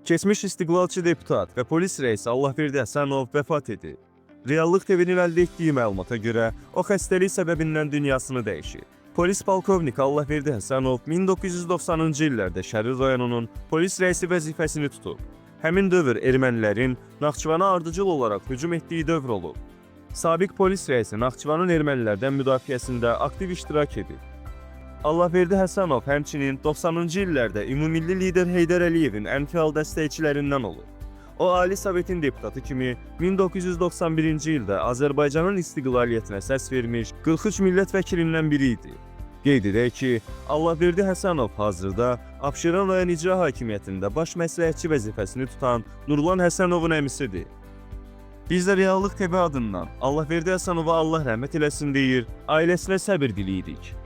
Keçmiş istiqlalçı deputat və polis reisi Allahverdi Həsənov vəfat edib. Reallıq TV-nin əldə etdiyi məlumata görə o xəstəlik səbəbindən dünyasını dəyişib. Polis polkovnik Allahverdi Həsənov 1990-cı illərdə Şərir rayonunun polis reisi vəzifəsini tutub. Həmin dövr ermənilərin Naxçıvana ardıcıl olaraq hücum etdiyi dövr olub. Sabiq polis reisi Naxçıvanın ermənilərdən müdafiəsində aktiv iştirak edib. Allahverdi Həsənov həmçinin 90-cı illərdə ümummilli lider Heydər Əliyevin ən fəal dəstəkçilərindən olub. O, Ali Sovetin deputatı kimi 1991-ci ildə Azərbaycanın istiqlaliyyətinə səs vermiş 43 millət vəkilindən biri idi. Qeyd edək ki, Allahverdi Həsənov hazırda Abşeron rayon icra hakimiyyətində baş məsləhətçi vəzifəsini tutan Nurlan Həsənovun əmisidir. Biz də Reallıq TV adından Allahverdi Həsənova Allah rəhmət eləsin deyir, ailəsinə səbir diləyirik.